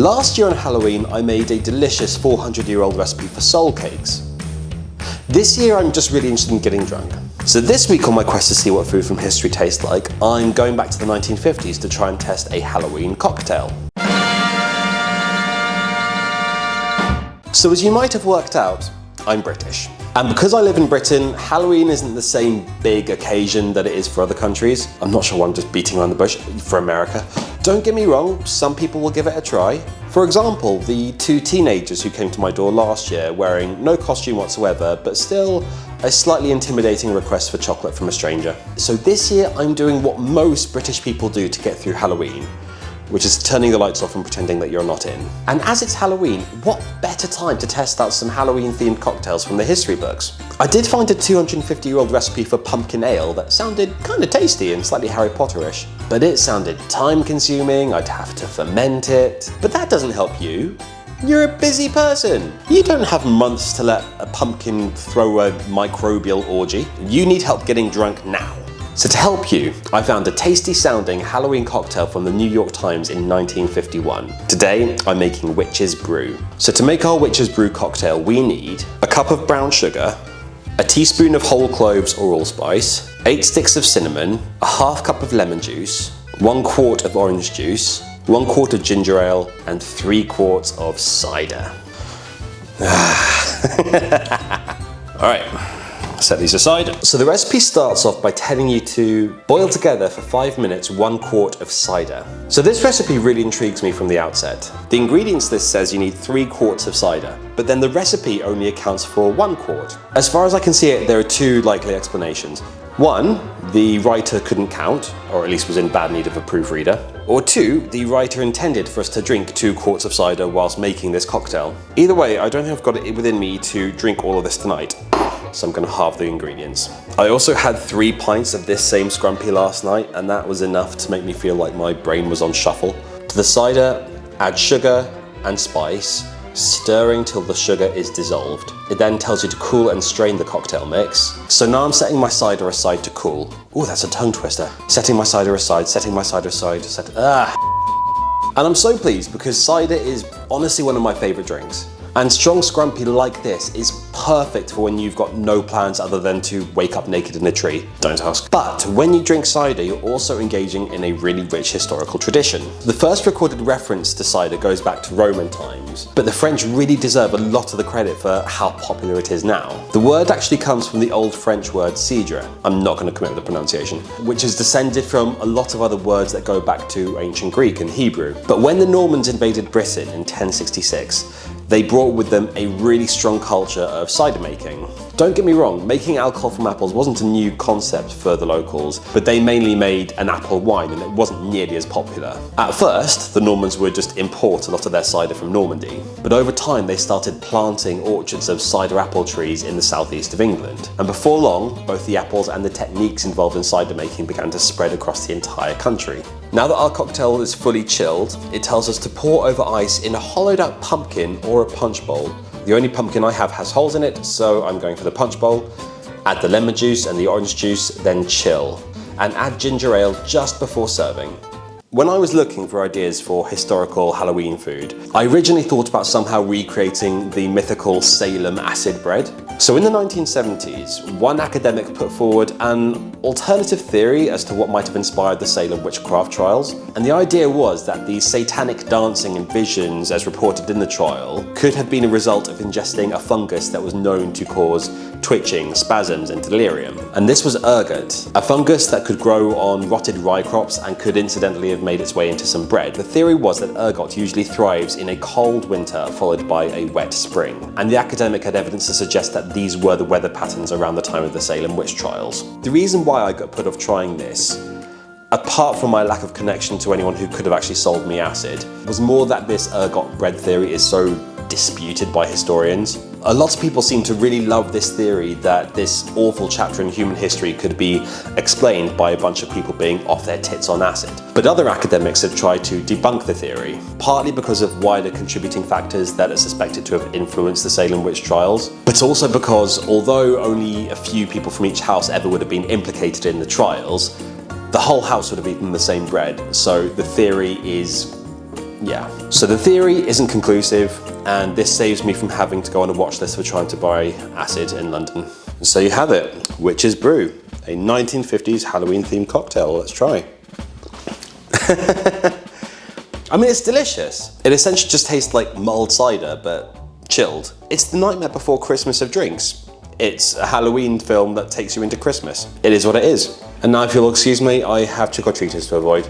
Last year on Halloween, I made a delicious 400-year-old recipe for soul cakes. This year, I'm just really interested in getting drunk. So this week on my quest to see what food from history tastes like, I'm going back to the 1950s to try and test a Halloween cocktail. So as you might have worked out, I'm British. And because I live in Britain, Halloween isn't the same big occasion that it is for other countries. I'm not sure why I'm just beating around the bush for America. Don't get me wrong, some people will give it a try. For example, the two teenagers who came to my door last year wearing no costume whatsoever, but still a slightly intimidating request for chocolate from a stranger. So this year I'm doing what most British people do to get through Halloween, which is turning the lights off and pretending that you're not in. And as it's Halloween, what better time to test out some Halloween-themed cocktails from the history books? I did find a 250-year-old recipe for pumpkin ale that sounded kind of tasty and slightly Harry Potter-ish. But it sounded time-consuming, I'd have to ferment it. But that doesn't help you. You're a busy person. You don't have months to let a pumpkin throw a microbial orgy. You need help getting drunk now. So to help you, I found a tasty sounding Halloween cocktail from the New York Times in 1951. Today, I'm making Witch's Brew. So to make our Witch's Brew cocktail, we need a cup of brown sugar, a teaspoon of whole cloves or allspice, 8 sticks of cinnamon, a half cup of lemon juice, 1 quart of orange juice, 1 quart of ginger ale, and 3 quarts of cider. All right. Set these aside. So the recipe starts off by telling you to boil together for 5 minutes 1 quart of cider. So this recipe really intrigues me from the outset. The ingredients list says you need 3 quarts of cider, but then the recipe only accounts for 1 quart. As far as I can see it, there are 2 likely explanations. 1, the writer couldn't count, or at least was in bad need of a proofreader. Or 2, the writer intended for us to drink 2 quarts of cider whilst making this cocktail. Either way, I don't think I've got it within me to drink all of this tonight, so I'm gonna halve the ingredients. I also had 3 pints of this same scrumpy last night, and that was enough to make me feel like my brain was on shuffle. To the cider, add sugar and spice, stirring till the sugar is dissolved. It then tells you to cool and strain the cocktail mix. So now I'm setting my cider aside to cool. Ooh, that's a tongue twister. Setting my cider aside, setting my cider aside, And I'm so pleased because cider is honestly one of my favorite drinks. And strong scrumpy like this is perfect for when you've got no plans other than to wake up naked in a tree. Don't ask. But when you drink cider, you're also engaging in a really rich historical tradition. The first recorded reference to cider goes back to Roman times, but the French really deserve a lot of the credit for how popular it is now. The word actually comes from the old French word cidre. I'm not going to commit with the pronunciation, which is descended from a lot of other words that go back to ancient Greek and Hebrew. But when the Normans invaded Britain in 1066, they brought with them a really strong culture of cider making. Don't get me wrong, making alcohol from apples wasn't a new concept for the locals, but they mainly made an apple wine and it wasn't nearly as popular. At first, the Normans would just import a lot of their cider from Normandy, but over time they started planting orchards of cider apple trees in the southeast of England. And before long, both the apples and the techniques involved in cider making began to spread across the entire country. Now that our cocktail is fully chilled, it tells us to pour over ice in a hollowed out pumpkin or a punch bowl. The only pumpkin I have has holes in it, so I'm going for the punch bowl. Add the lemon juice and the orange juice, then chill. And add ginger ale just before serving. When I was looking for ideas for historical Halloween food, I originally thought about somehow recreating the mythical Salem acid bread. So in the 1970s, one academic put forward an alternative theory as to what might have inspired the Salem witchcraft trials. And the idea was that the satanic dancing and visions as reported in the trial could have been a result of ingesting a fungus that was known to cause twitching, spasms, and delirium. And this was ergot, a fungus that could grow on rotted rye crops and could incidentally have made its way into some bread. The theory was that ergot usually thrives in a cold winter followed by a wet spring. And the academic had evidence to suggest that these were the weather patterns around the time of the Salem witch trials. The reason why I got put off trying this, apart from my lack of connection to anyone who could have actually sold me acid, was more that this ergot bread theory is so disputed by historians. A lot of people seem to really love this theory that this awful chapter in human history could be explained by a bunch of people being off their tits on acid. But other academics have tried to debunk the theory, partly because of wider contributing factors that are suspected to have influenced the Salem witch trials, but also because although only a few people from each house ever would have been implicated in the trials, the whole house would have eaten the same bread, so the theory is Yeah. So the theory isn't conclusive, and this saves me from having to go on a watch list for trying to buy acid in London. So you have it, Witch's Brew, a 1950s Halloween themed cocktail. Let's try. I mean, it's delicious. It essentially just tastes like mulled cider, but chilled. It's the nightmare before Christmas of drinks. It's a Halloween film that takes you into Christmas. It is what it is. And now, if you'll excuse me, I have trick-or-treaters to avoid.